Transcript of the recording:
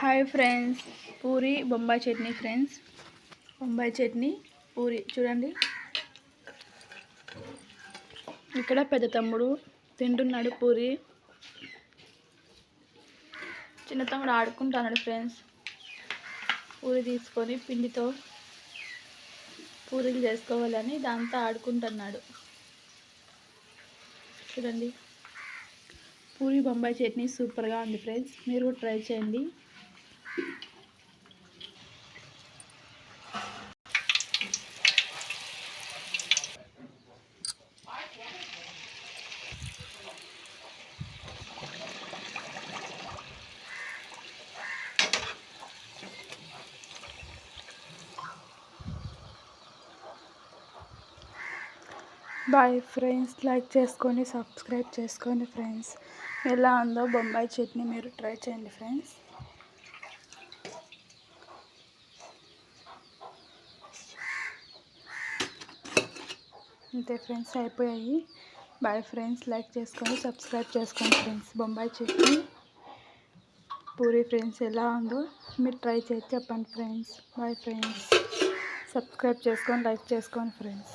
Hi friends, puri Bombay chutney friends. Bombay chutney puri చూడండి. ఇక్కడ పెద్ద తమ్ముడు తింటున్నాడు పూరి, చిన్న తమ్ముడు ఆడుకుంటున్నాడు ఫ్రెండ్స్. పూరి తీసుకొని పిండితో పూరీలు చేసుకోవాలని దాంతో ఆడుకుంటున్నాడు చూడండి. పూరి బొంబాయి చట్నీ సూపర్గా ఉంది ఫ్రెండ్స్, మీరు కూడా ట్రై చేయండి. బాయ్ ఫ్రెండ్స్, లైక్ చేసుకొని సబ్స్క్రైబ్ చేసుకోండి ఫ్రెండ్స్. ఎలా ఉందో బొంబాయి చట్నీ మీరు ట్రై చేయండి ఫ్రెండ్స్. అంతే ఫ్రెండ్స్, అయిపోయాయి. బాయ్ ఫ్రెండ్స్, లైక్ చేసుకొని సబ్స్క్రైబ్ చేసుకోండి ఫ్రెండ్స్. బొంబాయి చట్నీ పూరి ఫ్రెండ్స్ ఎలా ఉందో మీరు ట్రై చేసి చెప్పండి ఫ్రెండ్స్. బాయ్ ఫ్రెండ్స్, సబ్స్క్రైబ్ చేసుకొని లైక్ చేసుకోండి ఫ్రెండ్స్.